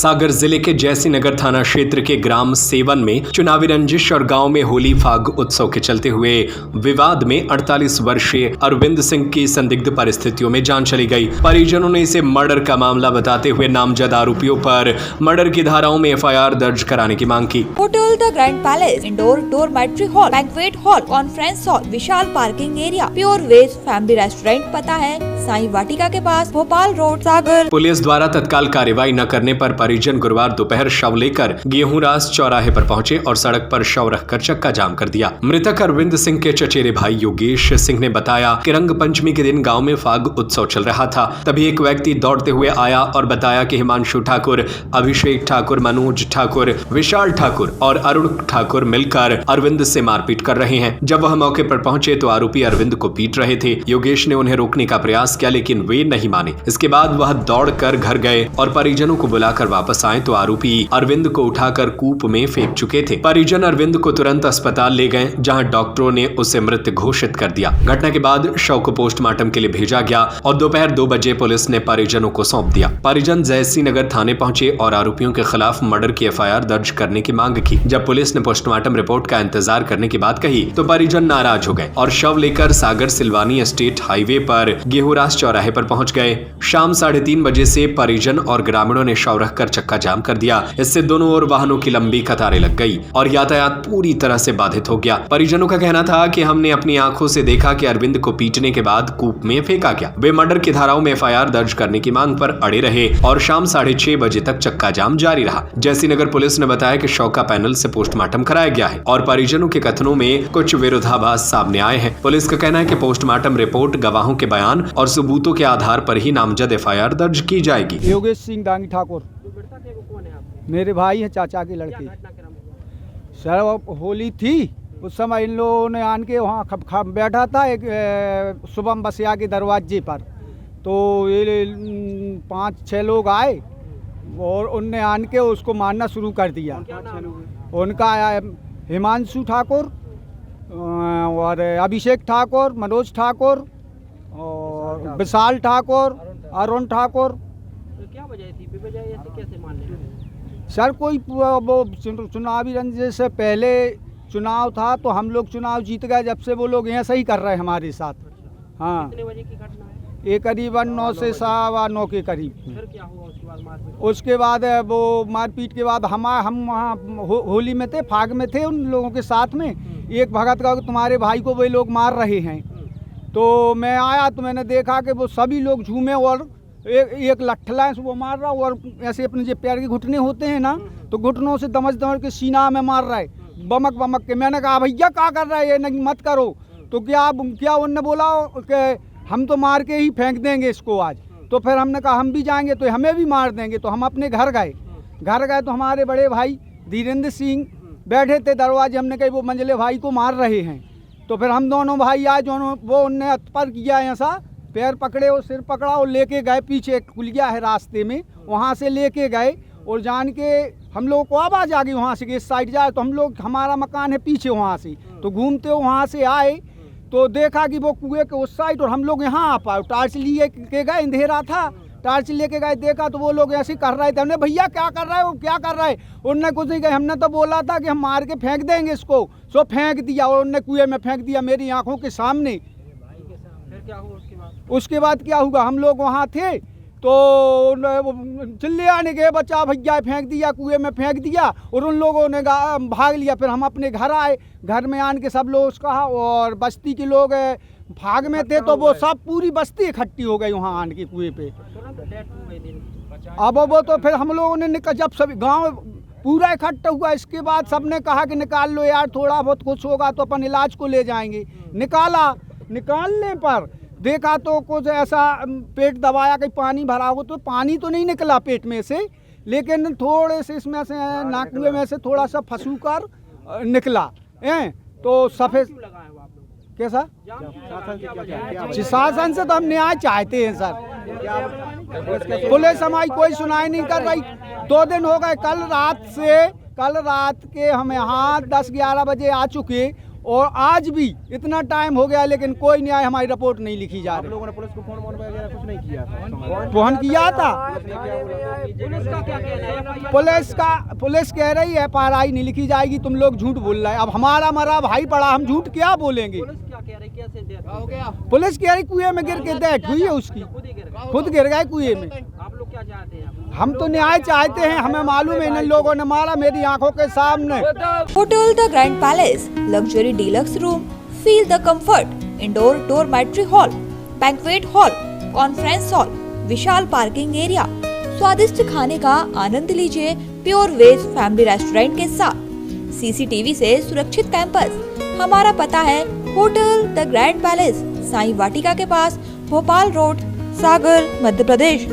सागर जिले के जैसीनगर थाना क्षेत्र के ग्राम सेवन में चुनावी रंजिश और गांव में होली फाग उत्सव के चलते हुए विवाद में 48 वर्षीय अरविंद सिंह की संदिग्ध परिस्थितियों में जान चली गई। परिजनों ने इसे मर्डर का मामला बताते हुए नामजद आरोपियों पर मर्डर की धाराओं में एफआईआर दर्ज कराने की मांग की। Hotel the grand palace, indoor dormitory hall, banquet hall, conference hall, विशाल parking area, pure veg family restaurant. पता है साई वाटिका के पास, भोपाल रोड, सागर। पुलिस द्वारा तत्काल कार्रवाई न करने पर परिजन गुरुवार दोपहर शव लेकर गेहूंरास चौराहे पर पहुंचे और सड़क पर शव रखकर चक्का जाम कर दिया। मृतक अरविंद सिंह के चचेरे भाई योगेश सिंह ने बताया कि रंग पंचमी के दिन गांव में फाग उत्सव चल रहा था। तभी एक व्यक्ति दौड़ते हुए आया और बताया कि हिमांशु ठाकुर, अभिषेक ठाकुर, मनोज ठाकुर, विशाल ठाकुर और अरुण ठाकुर मिलकर अरविंद से मारपीट कर रहे हैं। जब वह मौके पर पहुंचे तो आरोपी अरविंद को पीट रहे थे। योगेश ने उन्हें रोकने का प्रयास किया लेकिन वे नहीं माने। इसके बाद वह दौड़कर घर गए और परिजनों को बुलाकर वापस आए तो आरोपी अरविंद को उठाकर कूप में फेंक चुके थे। परिजन अरविंद को तुरंत अस्पताल ले गए जहां डॉक्टरों ने उसे मृत घोषित कर दिया। घटना के बाद शव को पोस्टमार्टम के लिए भेजा गया और दोपहर 2 बजे पुलिस ने परिजनों को सौंप दिया। परिजन जैसीनगर थाने पहुंचे और आरोपियों के खिलाफ मर्डर की एफआईआर दर्ज करने की मांग की। जब पुलिस ने पोस्टमार्टम रिपोर्ट का इंतजार करने की बात कही तो परिजन नाराज हो गए और शव लेकर सागर सिलवानी स्टेट हाईवे पर गेहूंरास चौराहे पर पहुंच गए। शाम 3:30 बजे से परिजन और ग्रामीणों ने शव रखकर चक्का जाम कर दिया। इससे दोनों ओर वाहनों की लंबी कतारें लग गई और यातायात पूरी तरह से बाधित हो गया। परिजनों का कहना था कि हमने अपनी आंखों से देखा कि अरविंद को पीटने के बाद कूप में फेंका गया। वे मर्डर की धाराओं में एफआईआर दर्ज करने की मांग पर अड़े रहे और शाम 6:30 बजे तक चक्का जाम जारी रहा। जैसीनगर पुलिस ने बताया कि शव का पैनल से पोस्टमार्टम कराया गया है और परिजनों के कथनों में कुछ विरोधाभास सामने आए हैं। पुलिस का कहना है कि पोस्टमार्टम रिपोर्ट, गवाहों के बयान और सबूतों के आधार पर ही नामजद एफआईआर दर्ज की जाएगी। योगेश सिंह दांगी ठाकुर मेरे भाई हैं, चाचा के लड़के। सर होली थी उस समय इन लोगों ने आन के वहाँ बैठा था एक शुभम बसिया के दरवाजे पर। तो ये 5-6 लोग आए और उनने आन के उसको मारना शुरू कर दिया। उनका हिमांशु ठाकुर और अभिषेक ठाकुर, मनोज ठाकुर और विशाल ठाकुर, अरुण ठाकुर। क्या वजह थी? बेवजह ऐसे कैसे मारने? सर कोई वो चुनावी रंजिश से पहले चुनाव था तो हम लोग चुनाव जीत गए। जब से वो लोग ऐसा ही कर रहे हैं हमारे साथ। हाँ, कितने बजे की घटना है? ये करीबन 9 से 9:15 के करीब। फिर क्या हुआ उसके बाद? मारपीट? उसके बाद वो मारपीट के बाद हम वहाँ होली में थे, फाग में थे उन लोगों के साथ में। एक भगत का तुम्हारे भाई को वे लोग मार रहे हैं। तो मैं आया तो मैंने देखा कि वो सभी लोग झूमे और एक लट्ठला वो मार रहा और ऐसे अपने जो पैर के घुटने होते हैं ना, तो घुटनों से दमच के सीना में मार रहा है, बमक बमक के। मैंने कहा भैया क्या कर रहा है, ये नहीं मत करो। तो क्या उनने बोला कि हम तो मार के ही फेंक देंगे इसको आज। तो फिर हमने कहा हम भी जाएंगे तो हमें भी मार देंगे। तो हम अपने घर गए तो हमारे बड़े भाई धीरेन्द्र सिंह बैठे थे दरवाजे। हमने कहा वो मंझले भाई को मार रहे हैं। तो फिर हम दोनों भाई आए, वो उनने अत्पर किया ऐसा, पैर पकड़े और सिर पकड़ा और लेके गए। पीछे एक कुलिया है रास्ते में, वहाँ से लेके गए और जान के हम लोगों को आवाज़ आ गई वहाँ से कि इस साइड जाए। तो हम लोग, हमारा मकान है पीछे वहाँ से, तो घूमते हुए वहाँ से आए तो देखा कि वो कुएं के उस साइड और हम लोग यहाँ आ पाए। टार्च लिए के गए, अंधेरा था, टार्च लेके गए, देखा तो वो लोग ऐसे कर रहे थे। हमने भैया क्या कर रहा है, वो क्या कर रहा है? उनने कुछ नहीं कहा। हमने तो बोला था कि हम मार के फेंक देंगे इसको, सो फेंक दिया और उनने कुएं में फेंक दिया मेरी आँखों के सामने। फिर क्या हुआ उसके बाद? उसके बाद क्या हुआ, हम लोग वहाँ थे तो चिल्ले आने गए, बच्चा भैया फेंक दिया, कुएं में फेंक दिया और उन लोगों ने भाग लिया। फिर हम अपने घर आए, घर में आन के सब लोग कहा और बस्ती के लोग भाग में थे तो वो सब पूरी बस्ती इकट्ठी हो गई वहाँ आन के कुएं पे। अब वो तो फिर हम लोगों ने जब सभी गाँव पूरा इकट्ठा हुआ, इसके बाद सबने कहा कि निकाल लो यार, थोड़ा बहुत कुछ होगा तो अपन इलाज को ले जाएंगे। निकालने पर देखा तो कुछ ऐसा पेट दबाया कि पानी भरा हो, तो पानी तो नहीं निकला पेट में से, लेकिन थोड़े से इसमें से नाकुए में से थोड़ा सा फंसू कर निकला। तो सफेद कैसा शासन से तो हम न्याय चाहते हैं सर। पुलिस हमारी कोई सुनाई नहीं कर रही। 2 दिन हो गए, कल रात के हम यहाँ 10-11 बजे आ चुके और आज भी इतना टाइम हो गया लेकिन कोई नहीं आया, हमारी रिपोर्ट नहीं लिखी जा आप रही। लोगों ने पुलिस को फोन वगैरह कुछ नहीं किया था? फोन किया था, पुलिस का क्या कहना है? पुलिस कह रही है FIR नहीं लिखी जाएगी, तुम लोग झूठ बोल रहे हैं। अब हमारा मरा भाई पड़ा, हम झूठ क्या बोलेंगे? पुलिस क्या कह रही, कैसे डेथ हो गया? पुलिस कह रही कुएं में गिर के डेथ हुई है उसकी, खुद ही गिर गए। खुद गिर गए कुएं में। आप लोग क्या चाहते हैं? हम तो न्याय चाहते हैं, हमें मालूम है इन लोगों ने मारा मेरी आंखों के सामने। Hotel the grand palace, luxury deluxe room, feel the comfort, indoor dormitory hall, banquet hall, conference hall, विशाल पार्किंग एरिया, स्वादिष्ट खाने का आनंद लीजिए प्योर वेज फैमिली रेस्टोरेंट के साथ, CCTV से सुरक्षित कैंपस। हमारा पता है hotel the grand palace, Sai Vatika के पास, भोपाल रोड, सागर, मध्य प्रदेश।